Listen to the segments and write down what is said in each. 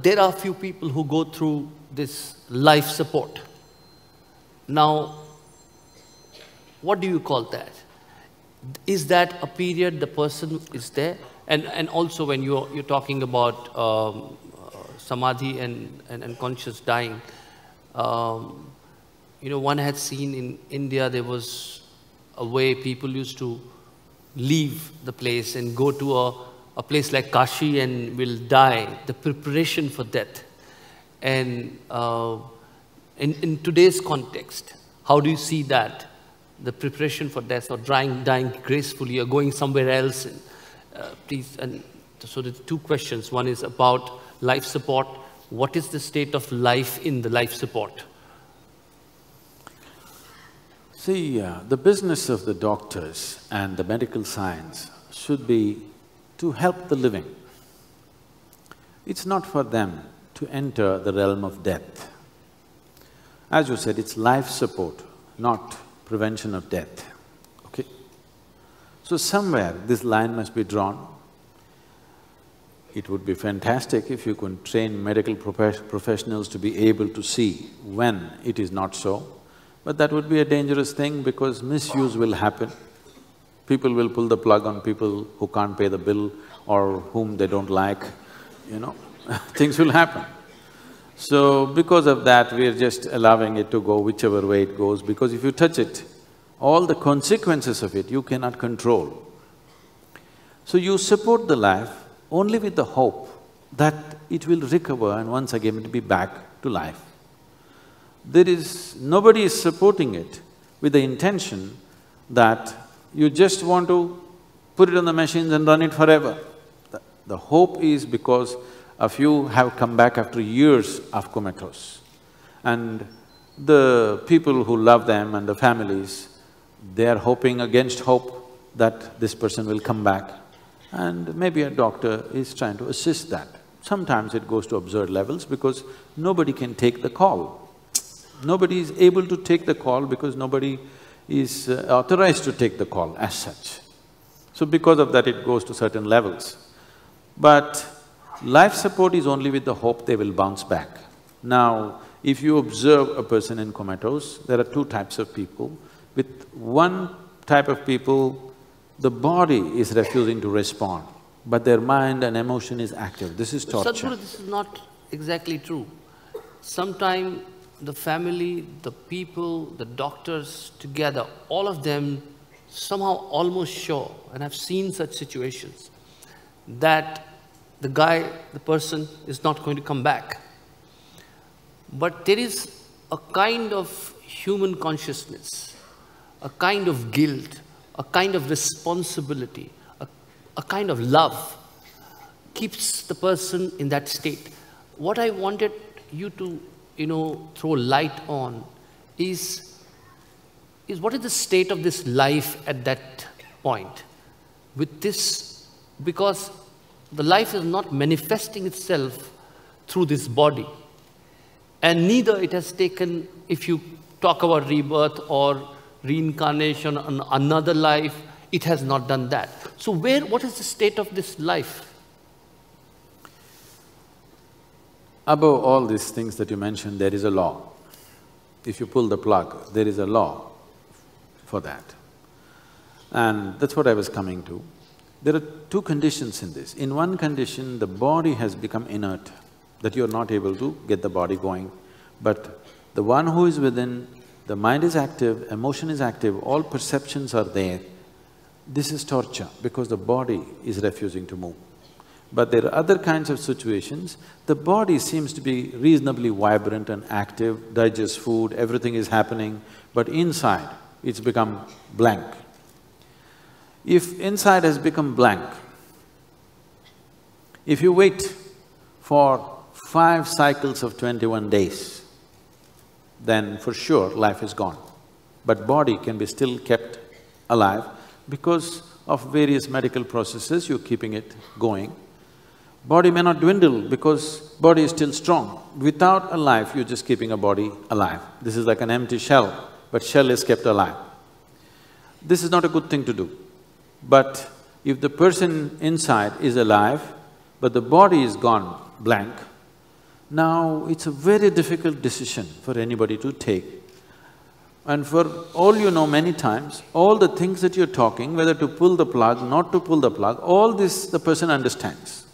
there are few people who go through this life support. Now, what do you call that? Is that a period the person is there? And also when you're talking about samadhi and conscious dying, one had seen in India there was a way people used to leave the place and go to a place like Kashi and will die, the preparation for death. And in today's context, how do you see that? The preparation for death or dying gracefully or going somewhere else? And, please, and so the two questions. One is about life support. What is the state of life in the life support? See, the business of the doctors and the medical science should be to help the living. It's not for them to enter the realm of death. As you said, it's life support, not prevention of death, okay? So somewhere this line must be drawn. It would be fantastic if you could train medical professionals to be able to see when it is not so, but that would be a dangerous thing because misuse will happen. People will pull the plug on people who can't pay the bill or whom they don't like, things will happen. So, because of that, we are just allowing it to go whichever way it goes, because if you touch it, all the consequences of it you cannot control. So you support the life only with the hope that it will recover and once again it will be back to life. Nobody is supporting it with the intention that you just want to put it on the machines and run it forever. The hope is because a few have come back after years of comatose. And the people who love them and the families, they are hoping against hope that this person will come back. And maybe a doctor is trying to assist that. Sometimes it goes to absurd levels because nobody can take the call. Nobody is able to take the call because nobody is authorized to take the call as such. So because of that, it goes to certain levels. But life support is only with the hope they will bounce back. Now, if you observe a person in comatose, there are two types of people. With one type of people, the body is refusing to respond, but their mind and emotion is active. This is torture. Sadhguru, this is not exactly true. Sometimes the family, the people, the doctors together, all of them somehow almost sure, and I've seen such situations, that the person is not going to come back. But there is a kind of human consciousness, a kind of guilt, a kind of responsibility, a kind of love keeps the person in that state. What I wanted you to, throw light on is what is the state of this life at that point? With this, because the life is not manifesting itself through this body. And neither it has taken, if you talk about rebirth or reincarnation on another life, it has not done that. So what is the state of this life? Above all these things that you mentioned, there is a law. If you pull the plug, there is a law for that. And that's what I was coming to. There are two conditions in this. In one condition, the body has become inert, that you're not able to get the body going. But the one who is within, the mind is active, emotion is active, all perceptions are there. This is torture because the body is refusing to move. But there are other kinds of situations, the body seems to be reasonably vibrant and active, digests food, everything is happening, but inside it's become blank. If inside has become blank, if you wait for 5 cycles of 21 days, then for sure life is gone. But body can be still kept alive because of various medical processes, you're keeping it going. Body may not dwindle because body is still strong. Without a life, you're just keeping a body alive. This is like an empty shell, but shell is kept alive. This is not a good thing to do. But if the person inside is alive, but the body is gone blank, Now, it's a very difficult decision for anybody to take. And for all you know, many times, all the things that you're talking, whether to pull the plug, not to pull the plug, all this the person understands.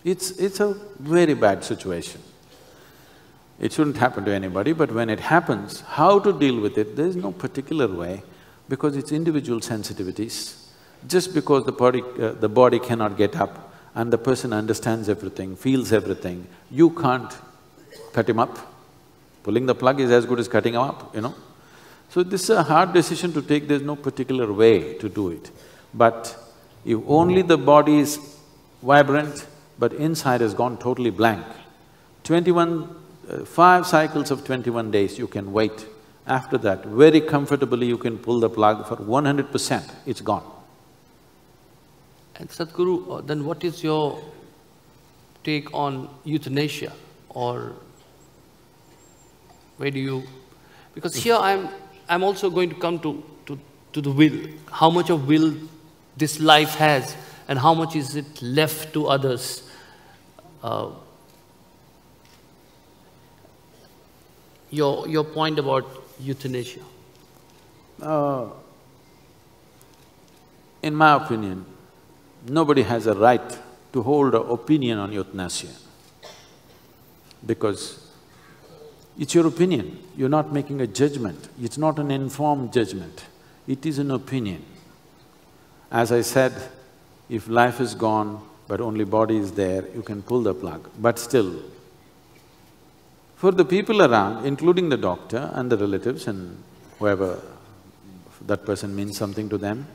It's a very bad situation. It shouldn't happen to anybody, but when it happens, how to deal with it, there is no particular way, because it's individual sensitivities. Just because the body cannot get up and the person understands everything, feels everything, you can't cut him up. Pulling the plug is as good as cutting him up, you know. So this is a hard decision to take, there's no particular way to do it. But if only the body is vibrant, but inside has gone totally blank, 5 cycles of 21 days you can wait. After that, very comfortably you can pull the plug for 100%, it's gone. And Sadhguru, then what is your take on euthanasia, or where do you… Because here I'm also going to come to the will, how much of will this life has and how much is it left to others. Your point about euthanasia. In my opinion, nobody has a right to hold an opinion on euthanasia, because it's your opinion, you're not making a judgment, it's not an informed judgment, it is an opinion. As I said, if life is gone but only body is there, you can pull the plug, but still, for the people around, including the doctor and the relatives and whoever that person means something to them,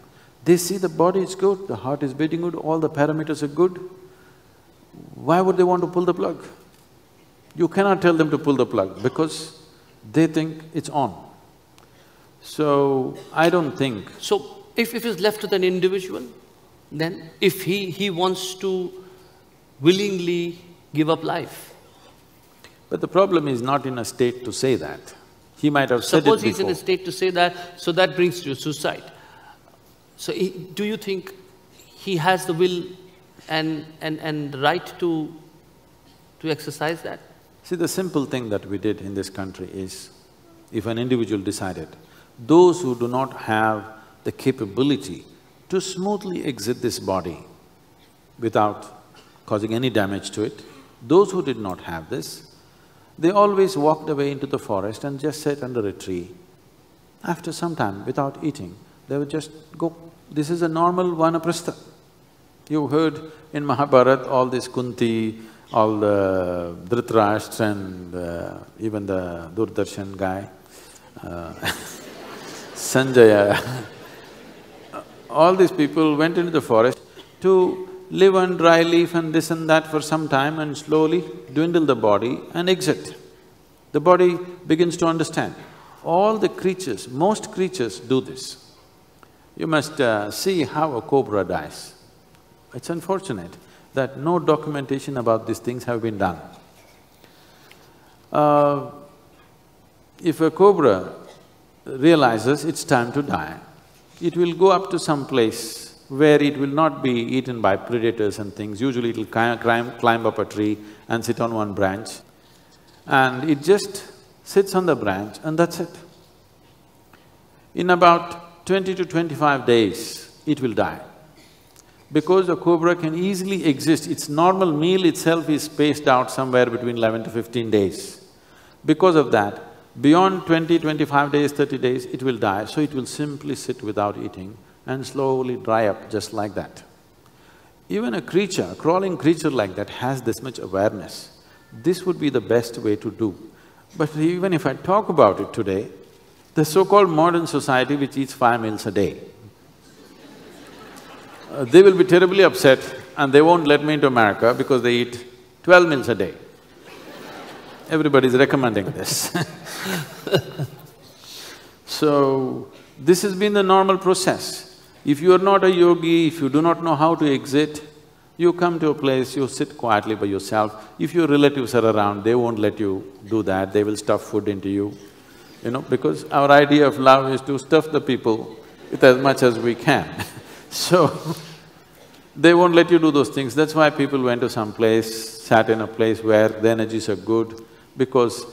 they see the body is good, the heart is beating good, all the parameters are good. Why would they want to pull the plug? You cannot tell them to pull the plug because they think it's on. So, I don't think… So, if it is left to an individual, then if he wants to willingly give up life… But the problem is not in a state to say that. He might have said it before. Suppose he's in a state to say that, so that brings to suicide. So do you think he has the will and the right to exercise that? See, the simple thing that we did in this country is, if an individual decided, those who do not have the capability to smoothly exit this body without causing any damage to it, those who did not have this, they always walked away into the forest and just sat under a tree. After some time, without eating, they would just go. This is a normal vanaprastha. You heard in Mahabharata all this Kunti, all the Dhritarashtra and even the Doordarshan guy, Sanjaya, all these people went into the forest to live on dry leaf and this and that for some time and slowly dwindle the body and exit. The body begins to understand. All the creatures, most creatures do this. You must see how a cobra dies. It's unfortunate that no documentation about these things have been done. If a cobra realizes it's time to die, it will go up to some place where it will not be eaten by predators and things. Usually it'll climb up a tree and sit on one branch, and it just sits on the branch and that's it. In about 20 to 25 days, it will die. Because a cobra can easily exist, its normal meal itself is spaced out somewhere between 11 to 15 days. Because of that, beyond 20, 25 days, 30 days, it will die, so it will simply sit without eating and slowly dry up just like that. Even a creature, a crawling creature like that has this much awareness. This would be the best way to do. But even if I talk about it today, the so-called modern society which eats 5 meals a day, they will be terribly upset and they won't let me into America because they eat 12 meals a day. Everybody's recommending this. So, this has been the normal process. If you are not a yogi, if you do not know how to exit, you come to a place, you sit quietly by yourself. If your relatives are around, they won't let you do that, they will stuff food into you, you know, because our idea of love is to stuff the people with as much as we can. So, they won't let you do those things, that's why people went to some place, sat in a place where the energies are good, because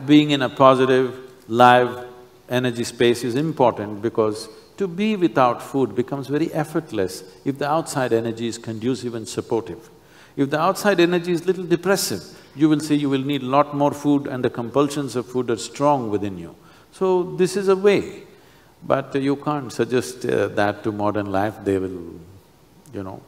being in a positive, live energy space is important, because to be without food becomes very effortless if the outside energy is conducive and supportive. If the outside energy is little depressive, you will see you will need a lot more food and the compulsions of food are strong within you. So this is a way, but you can't suggest that to modern life, they will, you know